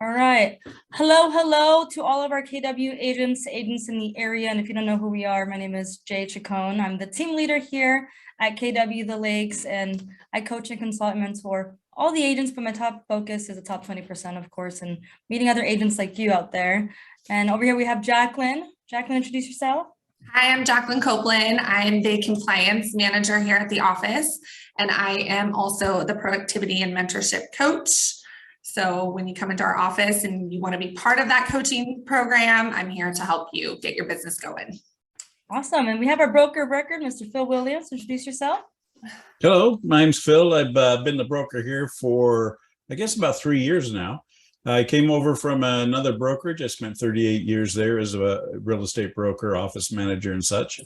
All right. Hello to all of our KW agents in the area. And if you don't know who we are, my name is Jay Chacon. I'm the team leader here at KW The Lakes, and I coach and consult and mentor all the agents, but my top focus is the top 20%, of course, and meeting other agents like you out there. And over here we have Jacqueline. Jacqueline, introduce yourself. Hi, I'm Jacqueline Copeland. I'm the compliance manager here at the office, and I am also the productivity and mentorship coach. So when you come into our office and you want to be part of that coaching program, I'm here to help you get your business going. Awesome. And we have our broker of record, Mr. Phil Williams. Introduce yourself. Hello, my name's Phil. I've been the broker here for, I guess, about 3 years now. I came over from another brokerage. I spent 38 years there as a real estate broker, office manager and such.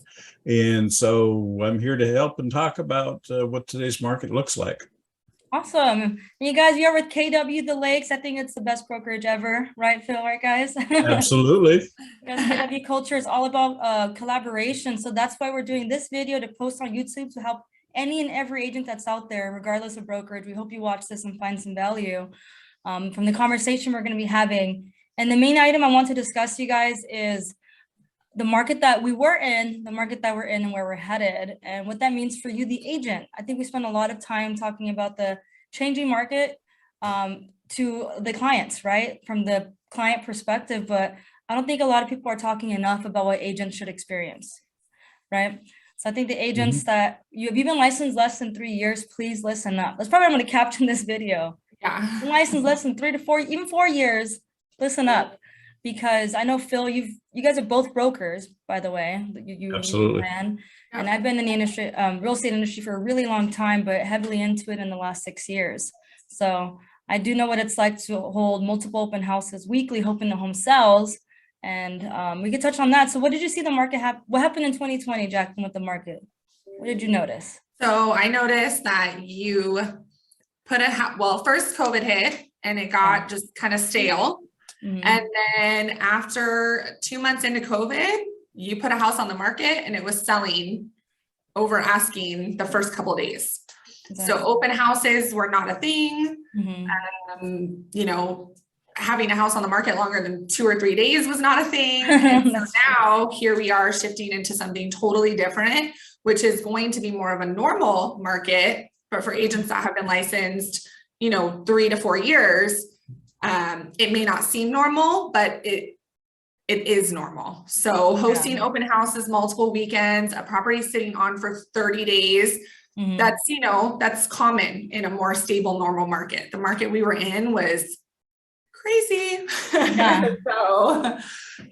And so I'm here to help and talk about what today's market looks like. Awesome. You guys, you're with KW The Lakes. I think it's the best brokerage ever, right, Phil? Right, guys? Absolutely. KW culture is all about collaboration. So that's why we're doing this video to post on YouTube to help any and every agent that's out there, regardless of brokerage. We hope you watch this and find some value from the conversation we're going to be having. And the main item I want to discuss, you guys, is the market that we're in, and where we're headed, and what that means for you, the agent. I think we spend a lot of time talking about the changing market to the clients, right? From the client perspective, but I don't think a lot of people are talking enough about what agents should experience, right? So I think the agents that you've been licensed less than 3 years, please listen up. That's probably what I'm going to caption this video. Yeah. Licensed less than 3 to 4, even 4 years, listen up. Because I know, Phil, you guys are both brokers, by the way. Absolutely. And I've been in the industry, real estate industry, for a really long time, but heavily into it in the last 6 years. So I do know what it's like to hold multiple open houses weekly, hoping the home sells. And we could touch on that. So what did you see the market what happened in 2020, Jacqueline, with the market? What did you notice? So I noticed that you put first COVID hit and it got just kind of stale. And then after 2 months into COVID, you put a house on the market and it was selling over asking the first couple of days. Exactly. So open houses were not a thing. Having a house on the market longer than 2 or 3 days was not a thing. And so now here we are shifting into something totally different, which is going to be more of a normal market, but for agents that have been licensed, 3 to 4 years. It may not seem normal, but it is normal. So hosting open houses, multiple weekends, a property sitting on for 30 days, that's common in a more stable, normal market. The market we were in was crazy. Yeah. So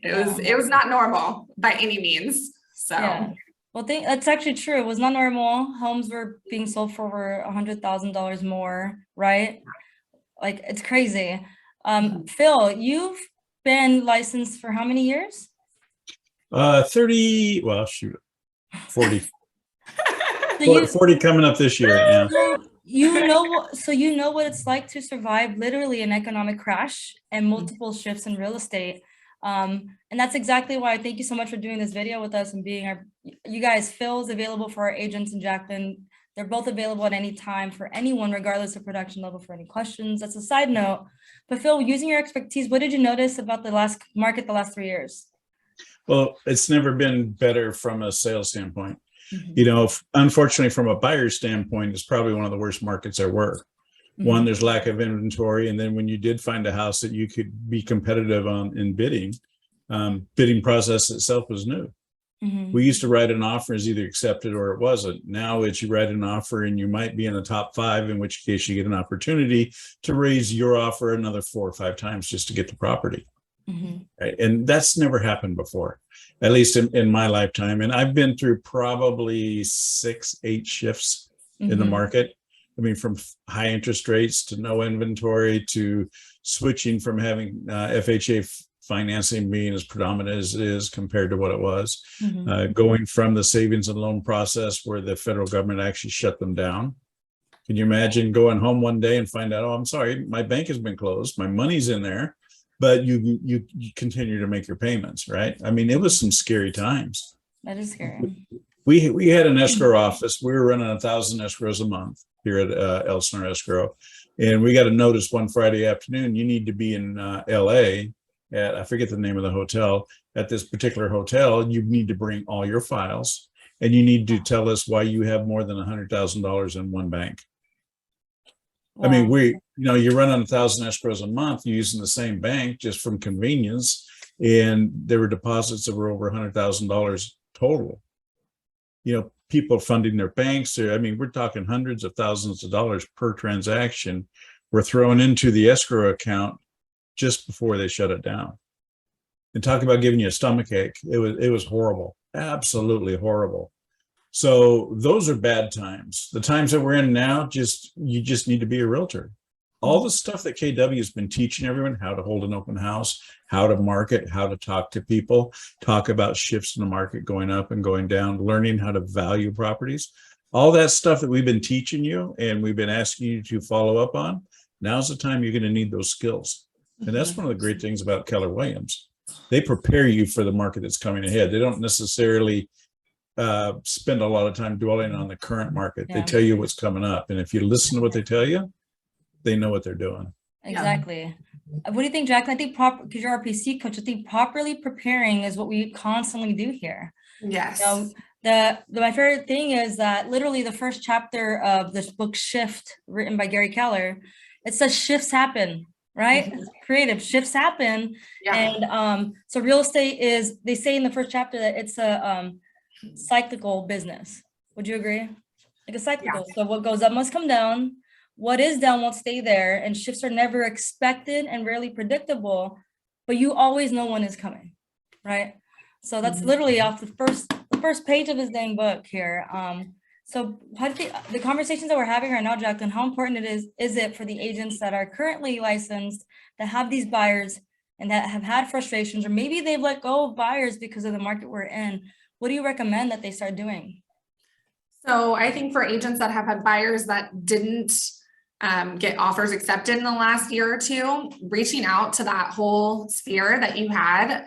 it was not normal by any means. So well, that's actually true. It was not normal. Homes were being sold for over $100,000 more, right? Like, it's crazy. Phil, you've been licensed for how many years? 30, well, shoot, 40. 40 coming up this year. Yeah. So you know what it's like to survive literally an economic crash and multiple shifts in real estate. And that's exactly why I thank you so much for doing this video with us and being you guys. Phil's available for our agents, and Jacqueline. They're both available at any time for anyone, regardless of production level, for any questions. That's a side note. But Phil, using your expertise, what did you notice about the last 3 years? Well, it's never been better from a sales standpoint. Unfortunately, from a buyer standpoint, it's probably one of the worst markets there were. One, there's lack of inventory. And then when you did find a house that you could be competitive on in bidding process itself was new. We used to write an offer as either accepted or it wasn't. Now it's you write an offer and you might be in the top 5, in which case you get an opportunity to raise your offer another 4 or 5 times just to get the property. Right? And that's never happened before, at least in my lifetime. And I've been through probably 6-8 shifts in the market. I mean, from high interest rates to no inventory to switching from having FHA financing being as predominant as it is compared to what it was, going from the savings and loan process where the federal government actually shut them down. Can you imagine going home one day and find out, oh, I'm sorry, my bank has been closed, my money's in there, but you continue to make your payments, right? I mean, it was some scary times. That is scary. We had an escrow office. We were running 1,000 escrows a month here at Elsinore Escrow. And we got a notice one Friday afternoon, you need to be in LA at, I forget the name of the hotel, at this particular hotel. You need to bring all your files and you need to tell us why you have more than $100,000 in one bank. I mean, Wow. you run on 1,000 escrows a month using the same bank just from convenience. And there were deposits that were over $100,000 total. People funding their banks. I mean, we're talking hundreds of thousands of dollars per transaction were thrown into the escrow account just before they shut it down. And talk about giving you a stomach ache. It was horrible, absolutely horrible. So those are bad times. The times that we're in now, you just need to be a realtor. All the stuff that KW has been teaching everyone, how to hold an open house, how to market, how to talk to people, talk about shifts in the market going up and going down, learning how to value properties, all that stuff that we've been teaching you and we've been asking you to follow up on. Now's the time you're going to need those skills. And that's one of the great things about Keller Williams. They prepare you for the market that's coming ahead. They don't necessarily spend a lot of time dwelling on the current market. They tell you what's coming up. And if you listen to what they tell you, they know what they're doing. Exactly. What do you think, Jacqueline? I think because you're RPC coach, I think properly preparing is what we constantly do here. Yes. My favorite thing is that literally the first chapter of this book, Shift, written by Gary Keller, it says shifts happen, right? Creative shifts happen. Yeah. And so real estate is, they say in the first chapter that it's a cyclical business. Would you agree? Like a cyclical. So what goes up must come down. What is down won't stay there, and shifts are never expected and rarely predictable, but you always know when it's coming, right? So that's literally off the first page of his dang book here. So how do you think the conversations that we're having right now, Jacqueline, how important is it for the agents that are currently licensed, that have these buyers and that have had frustrations, or maybe they've let go of buyers because of the market we're in? What do you recommend that they start doing? So I think for agents that have had buyers that didn't get offers accepted in the last year or two, reaching out to that whole sphere that you had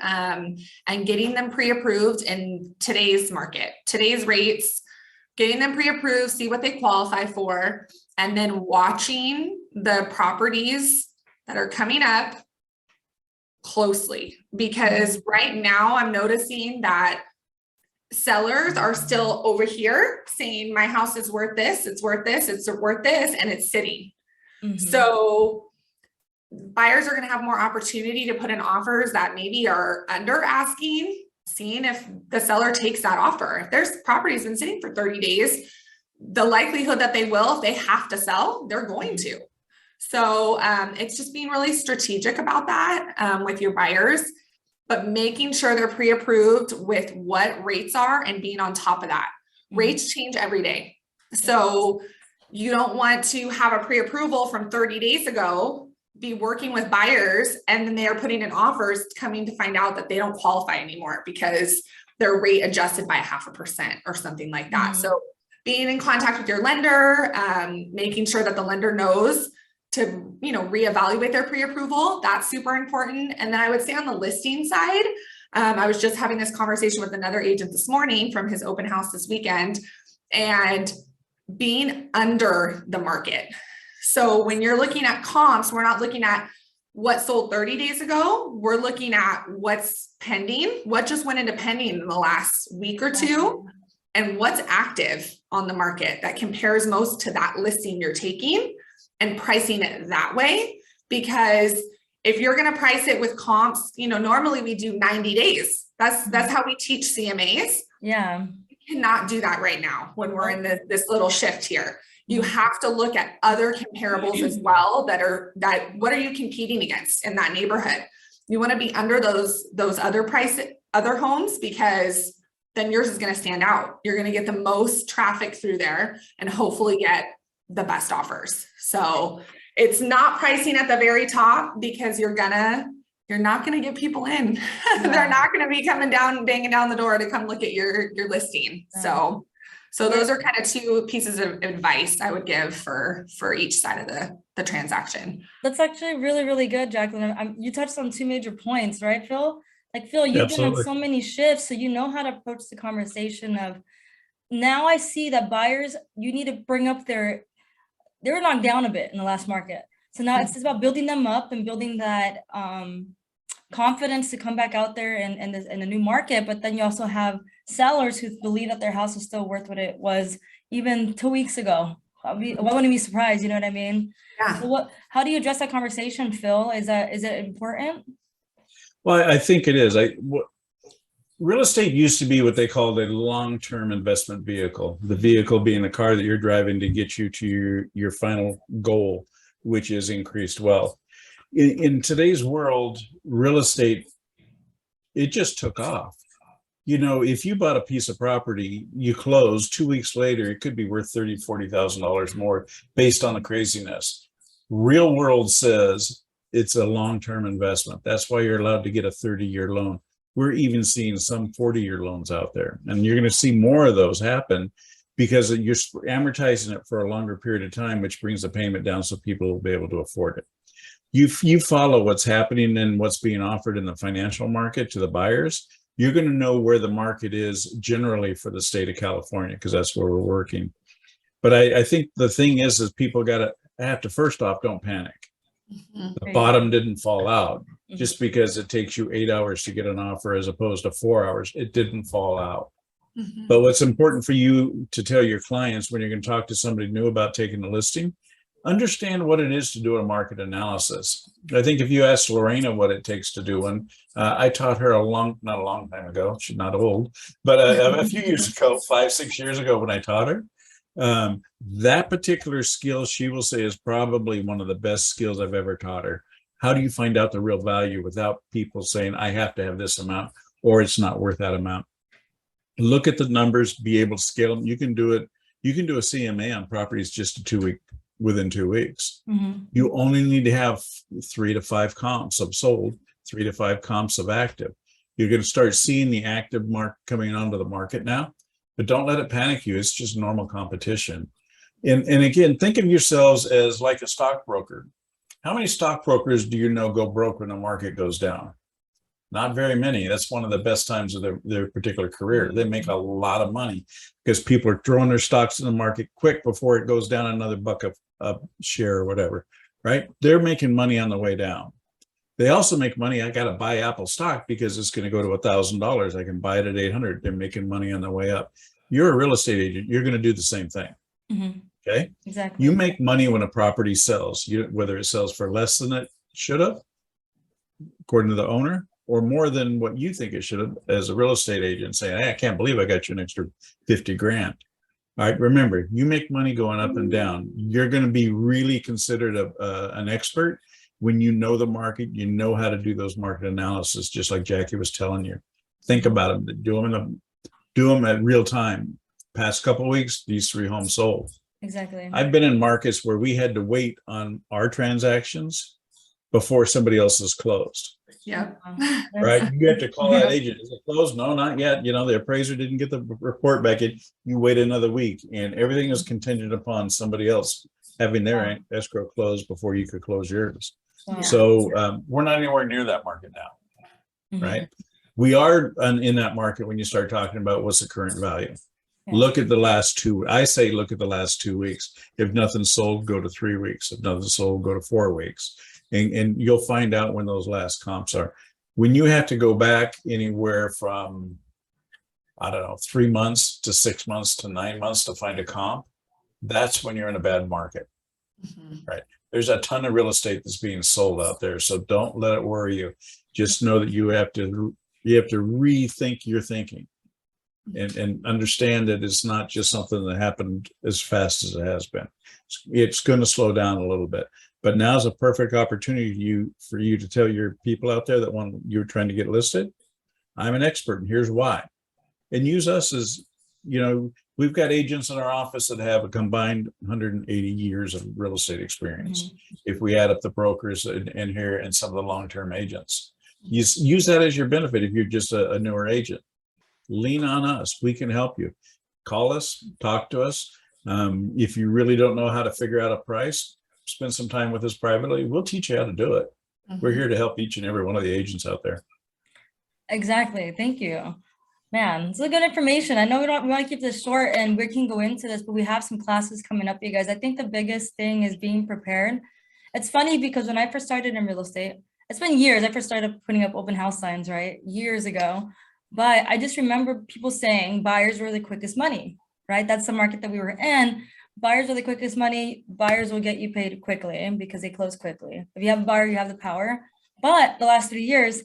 and getting them pre-approved in today's market, today's rates, getting them pre-approved, see what they qualify for, and then watching the properties that are coming up closely. Because right now I'm noticing that sellers are still over here saying my house is worth this, it's worth this, it's worth this, and it's sitting. So buyers are going to have more opportunity to put in offers that maybe are under asking, seeing if the seller takes that offer. If there's properties been sitting for 30 days, the likelihood that they will, if they have to sell, they're going to. So it's just being really strategic about that with your buyers, but making sure they're pre-approved with what rates are and being on top of that. Rates change every day. So you don't want to have a pre-approval from 30 days ago, be working with buyers, and then they're putting in offers coming to find out that they don't qualify anymore because their rate adjusted by 0.5% or something like that. So being in contact with your lender, making sure that the lender knows to, reevaluate their pre-approval, that's super important. And then I would say on the listing side, I was just having this conversation with another agent this morning from his open house this weekend, and being under the market. So when you're looking at comps, we're not looking at what sold 30 days ago. We're looking at what's pending, what just went into pending in the last week or two, and what's active on the market that compares most to that listing you're taking, and pricing it that way. Because if you're going to price it with comps, normally we do 90 days. That's how we teach CMAs. Yeah. We cannot do that right now when we're in this little shift here. You have to look at other comparables as well that what are you competing against in that neighborhood? You want to be under those other homes, because then yours is going to stand out. You're going to get the most traffic through there and hopefully get the best offers. So it's not pricing at the very top, because you're not going to get people in. They're not going to be coming down, banging down the door to come look at your listing. So those are kind of two pieces of advice I would give for each side of the transaction. That's actually really, really good, Jacqueline. You touched on two major points, right, Phil? Like, Phil, you've been on so many shifts, so you know how to approach the conversation of, now I see that buyers, you need to bring up their they were knocked down a bit in the last market. So now it's about building them up and building that confidence to come back out there in the new market. But then you also have sellers who believe that their house is still worth what it was even 2 weeks ago. Why wouldn't you be surprised? You know what I mean? Yeah. So how do you address that conversation, Phil? Is it important? Well, I think it is. Real estate used to be what they called a long-term investment vehicle. The vehicle being the car that you're driving to get you to your final goal, which is increased wealth. In today's world, real estate, it just took off. You know, if you bought a piece of property, you close 2 weeks later, it could be worth $30,000, $40,000 more based on the craziness. Real world says it's a long-term investment. That's why you're allowed to get a 30-year loan. We're even seeing some 40-year loans out there, and you're going to see more of those happen because you're amortizing it for a longer period of time, which brings the payment down so people will be able to afford it. You follow what's happening and what's being offered in the financial market to the buyers, you're going to know where the market is generally for the state of California, because that's where we're working. But I think the thing is people have to, first off, don't panic. The bottom didn't fall out. Just because it takes you 8 hours to get an offer as opposed to 4 hours, it didn't fall out. But what's important for you to tell your clients when you're going to talk to somebody new about taking a listing, understand what it is to do a market analysis. I think if you ask Lorena what it takes to do one, I taught her not a long time ago, she's not old, but a few years ago, 5, 6 years ago when I taught her, that particular skill, she will say, is probably one of the best skills I've ever taught her. How do you find out the real value without people saying, I have to have this amount or it's not worth that amount? Look at the numbers, be able to scale them. You can do it. You can do a CMA on properties just within 2 weeks. You only need to have 3 to 5 comps of sold, 3 to 5 comps of active. You're going to start seeing the active market coming onto the market now, but don't let it panic you. It's just normal competition. And again, think of yourselves as like a stockbroker. How many stockbrokers do you know go broke when the market goes down? Not very many. That's one of the best times of their particular career. They make a lot of money because people are throwing their stocks in the market quick before it goes down another buck a share or whatever, right? They're making money on the way down. They also make money. I got to buy Apple stock because it's going to go to $1,000. I can buy it at 800. They're making money on the way up. You're a real estate agent. You're going to do the same thing. Okay. Exactly. You make money when a property sells, whether it sells for less than it should have, according to the owner, or more than what you think it should have as a real estate agent saying, hey, I can't believe I got you an extra 50 grand. All right. Remember, you make money going up and down. You're going to be really considered an expert when you know the market, you know how to do those market analysis, just like Jackie was telling you. Think about them, do them at real time. Past couple of weeks, these 3 homes sold. Exactly. I've been in markets where we had to wait on our transactions before somebody else's closed. Yeah. Right. You have to call that agent. Is it closed? No, not yet. You know, the appraiser didn't get the report back yet. You wait another week, and everything is contingent upon somebody else having their escrow closed before you could close yours. Wow. So we're not anywhere near that market now. Right. We are in that market when you start talking about what's the current value. Look at the last 2. I say look at the last 2 weeks. If nothing's sold, go to 3 weeks. If nothing's sold, go to 4 weeks. And you'll find out when those last comps are. When you have to go back anywhere from, I don't know, 3 months to 6 months to 9 months to find a comp, that's when you're in a bad market. Right. There's a ton of real estate that's being sold out there. So don't let it worry you. Just know that you have to rethink your thinking. And understand that it's not just something that happened as fast as it has been. It's going to slow down a little bit, but now's a perfect opportunity for you to tell your people out there that you're trying to get listed, I'm an expert and here's why. And use us as, we've got agents in our office that have a combined 180 years of real estate experience. If we add up the brokers in here and some of the long-term agents, use that as your benefit. If you're just a newer agent, lean on us. We can help you. Call us, talk to us. If you really don't know how to figure out a price, spend some time with us privately. We'll teach you how to do it. We're here to help each and every one of the agents out there. Exactly. Thank you. Man, it's a good information. I know we want to keep this short and we can go into this, but we have some classes coming up, you guys. I think the biggest thing is being prepared. It's funny because when I first started in real estate, it's been years. I first started putting up open house signs, right? Years ago. But I just remember people saying buyers were the quickest money, right? That's the market that we were in. Buyers are the quickest money. Buyers will get you paid quickly because they close quickly. If you have a buyer, you have the power. But the last 3 years,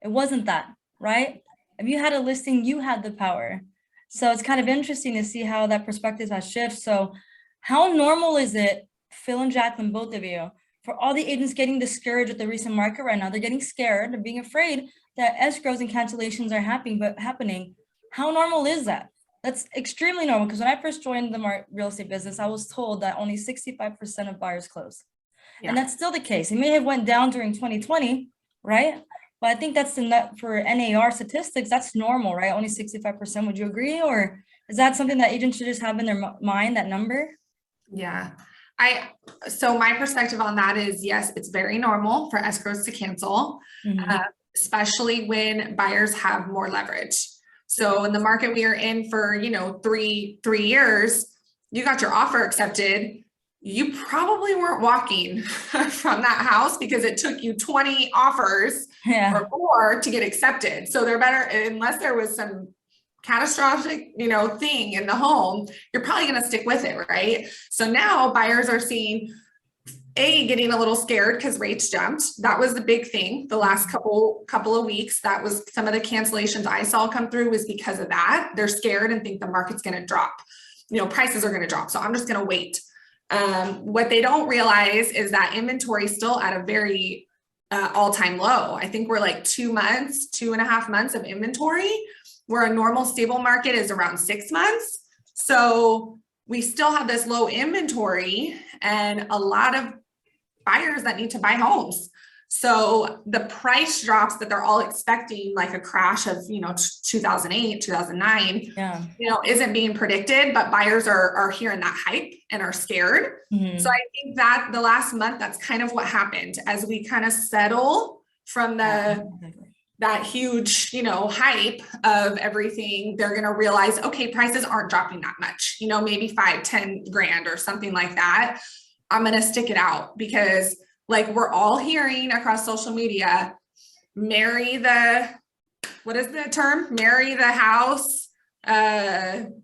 it wasn't that, right? If you had a listing, you had the power. So it's kind of interesting to see how that perspective has shifted. So how normal is it, Phil and Jacqueline, both of you, for all the agents getting discouraged with the recent market right now? They're getting scared, they're being afraid that escrows and cancellations are happening. How normal is that? That's extremely normal, because when I first joined the real estate business, I was told that only 65% of buyers close. And Yeah. that's still the case. It may have went down during 2020, right? But I think that's the nut for NAR statistics. That's normal, right? Only 65%. Would you agree? Or is that something that agents should just have in their mind, that number? Yeah. So my perspective on that is, yes, it's very normal for escrows to cancel, Mhm. especially when buyers have more leverage. So in the market we are in for, three years, you got your offer accepted. You probably weren't walking from that house because it took you 20 offers Yeah. or more to get accepted. So they're better, unless there was some catastrophic, thing in the home, you're probably going to stick with it, right? So now buyers are seeing getting a little scared because rates jumped. That was the big thing the last couple of weeks. That was some of the cancellations I saw come through was because of that. They're scared and think the market's going to drop. Prices are going to drop. So I'm just going to wait. What they don't realize is that inventory is still at a very all-time low. I think we're like 2.5 months of inventory, where a normal stable market is around 6 months. So we still have this low inventory and a lot of buyers that need to buy homes. So the price drops that they're all expecting, like a crash of, 2008, 2009, Yeah. isn't being predicted, but buyers are hearing that hype and are scared. Mhm. So I think that the last month, that's kind of what happened as we kind of settle from that huge, hype of everything. They're going to realize, okay, prices aren't dropping that much, maybe 5-10 grand or something like that. I'm going to stick it out because, like, we're all hearing across social media, what is the term? Marry the house,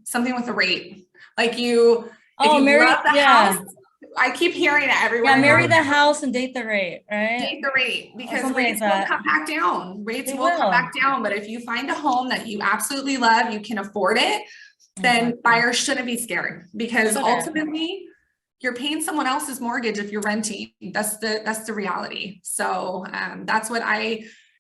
something with a rate. Like if you marry, love the yeah. house, I keep hearing it everywhere. Yeah, marry the house and date the rate, right? Date the rate, because Something rates like will that. come back down. Rates They will come will. back down. But if you find a home that you absolutely love, you can afford it, then Exactly. buyers shouldn't be scared, because Shouldn't. ultimately you're paying someone else's mortgage if you're renting. That's the reality. So that's what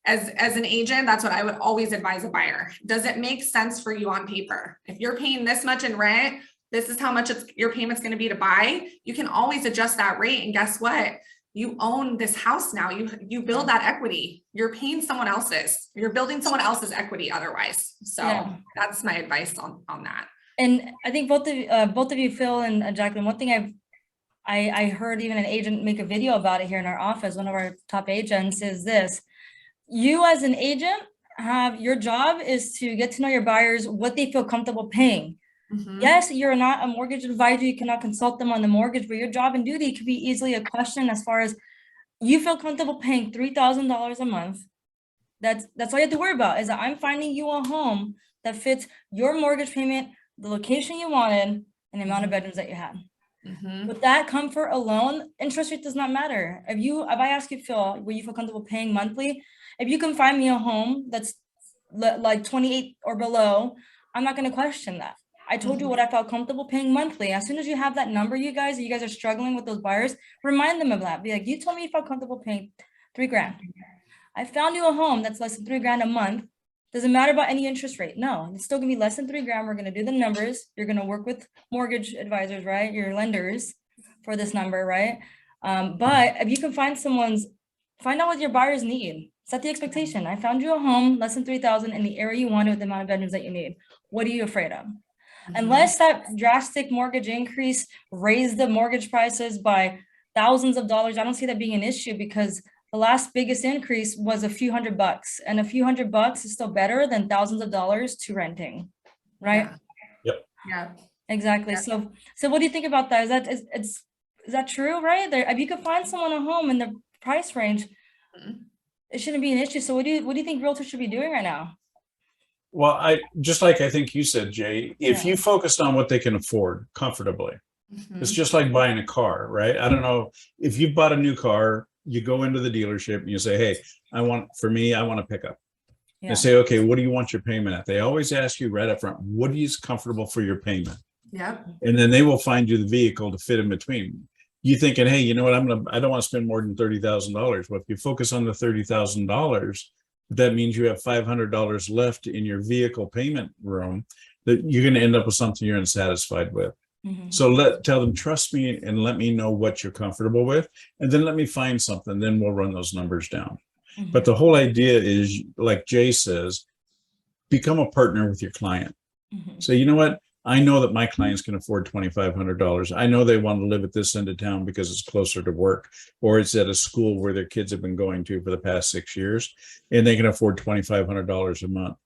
as an agent, that's what I would always advise a buyer. Does it make sense for you on paper? If you're paying this much in rent, this is how much your payment's going to be to buy. You can always adjust that rate. And guess what? You own this house now. You build that equity. You're paying someone else's. You're building someone else's equity otherwise. So Yeah. that's my advice on that. And I think both of you, Phil and Jacqueline, one thing I heard even an agent make a video about it here in our office, one of our top agents, is this: you as an agent your job is to get to know your buyers, what they feel comfortable paying. Mhm. Yes, you're not a mortgage advisor, you cannot consult them on the mortgage, but your job and duty could be easily a question as far as you feel comfortable paying $3,000 a month. That's all you have to worry about, is that I'm finding you a home that fits your mortgage payment, the location you wanted, and the amount of bedrooms that you had. Mhm. With that comfort alone, interest rate does not matter. If I ask you, Phil, will you feel comfortable paying monthly? If you can find me a home that's like 28 or below, I'm not going to question that. I told you what I felt comfortable paying monthly. As soon as you have that number, you guys are struggling with those buyers, remind them of that. Be like, you told me you felt comfortable paying $3,000. I found you a home that's less than $3,000 a month. Doesn't matter about any interest rate. No, it's still gonna be less than $3,000. We're gonna do the numbers. You're gonna work with mortgage advisors, right? Your lenders for this number, right? But if you can find out what your buyers need. Set the expectation. I found you a home less than 3,000 in the area you wanted with the amount of bedrooms that you need. What are you afraid of? Unless that drastic mortgage increase raised the mortgage prices by thousands of dollars, I don't see that being an issue, because the last biggest increase was a few $100, and a few $100 is still better than thousands of dollars to renting, right? Yeah. Exactly. Yeah. So what do you think about that? Is that true, right? There, if you could find someone a home in the price range, Mhm. it shouldn't be an issue. So what do you think realtors should be doing right now? Well, I just like I think you said, Jay, if Yeah. you focused on what they can afford comfortably, it's Mhm. just like buying a car, right? I don't know if you've bought a new car, you go into the dealership and you say, hey, I want a pickup. Yeah. They say, okay, what do you want your payment at? They always ask you right up front, what is comfortable for your payment? Yep. And then they will find you the vehicle to fit in between. You thinking, hey, you know what? I don't want to spend more than $30,000. Well, if you focus on the $30,000, that means you have $500 left in your vehicle payment room that you're going to end up with something you're unsatisfied with. Mhm. So tell them, trust me and let me know what you're comfortable with. And then let me find something. Then we'll run those numbers down. Mhm. But the whole idea is, like Jay says, become a partner with your client. Mhm. So you know what? I know that my clients can afford $2,500. I know they want to live at this end of town because it's closer to work, or it's at a school where their kids have been going to for the past 6 years, and they can afford $2,500 a month.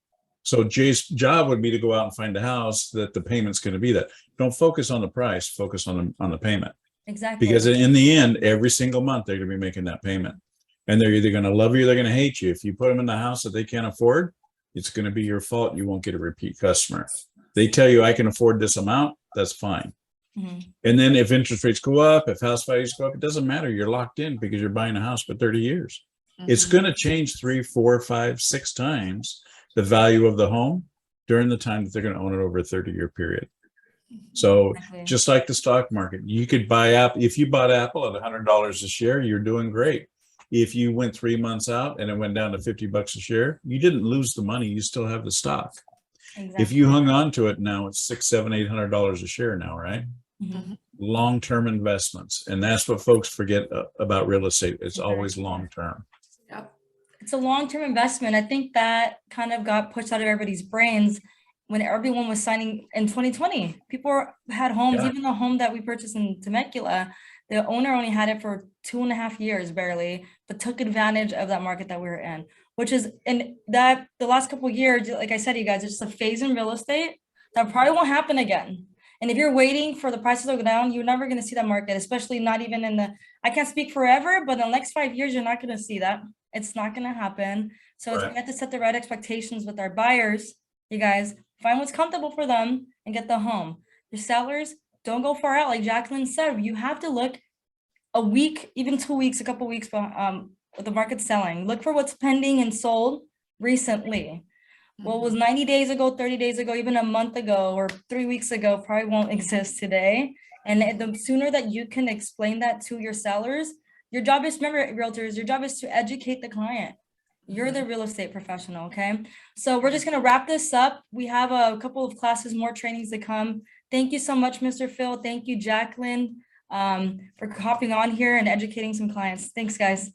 So Jay's job would be to go out and find a house that the payment's going to be that. Don't focus on the price, focus on the payment. Exactly. Because in the end, every single month they're going to be making that payment. And they're either going to love you or they're going to hate you. If you put them in the house that they can't afford, it's going to be your fault. You won't get a repeat customer. They tell you I can afford this amount, that's fine. Mhm. And then if interest rates go up, if house values go up, it doesn't matter. You're locked in because you're buying a house for 30 years. It's Mhm. going to change 3, 4, 5, 6 times the value of the home during the time that they're going to own it over a 30-year period. So Exactly. just like the stock market, you could buy Apple. If you bought Apple at $100 a share, you're doing great. If you went 3 months out and it went down to $50 a share, you didn't lose the money. You still have the stock. Exactly. If you hung on to it now, it's $600, $700, $800 a share now, right? Mhm. Long-term investments. And that's what folks forget about real estate. It's always Exactly. long-term. Yep. It's a long-term investment. I think that kind of got pushed out of everybody's brains when everyone was signing in 2020. People had homes, Yeah. even the home that we purchased in Temecula, the owner only had it for 2.5 years barely, but took advantage of that market that we were in, which is in that the last couple of years, like I said, you guys, it's just a phase in real estate that probably won't happen again. And if you're waiting for the prices to go down, you're never going to see that market, especially not even in I can't speak forever, but in the next 5 years, you're not going to see that. It's not going to happen. So Right. we have to set the right expectations with our buyers. You guys find what's comfortable for them and get the home. Your sellers, don't go far out. Like Jacqueline said, you have to look a week, even 2 weeks, a couple weeks, what the market's selling. Look for what's pending and sold recently. What was 90 days ago, 30 days ago, even a month ago, or 3 weeks ago probably won't exist today. And the sooner that you can explain that to your sellers, your job is, remember, realtors, your job is to educate the client. You're the real estate professional, okay? So we're just gonna wrap this up. We have a couple of classes, more trainings to come. Thank you so much, Mr. Phil. Thank you, Jacqueline, for hopping on here and educating some clients. Thanks, guys.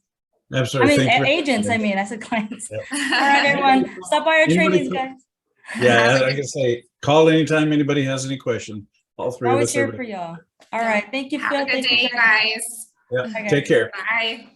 I Absolutely. mean, Thank you very agents, much. I said clients. Yep. All right, everyone, stop by our Anybody trainings, co- guys. Yeah, Have a like I good- say, call anytime anybody has any question. All We're three of always us here are. for y'all. All Yeah. right, thank you, Have Phil. a good Thank you, day, Jacqueline. guys. Yeah. Bye, guys. Take care. Bye.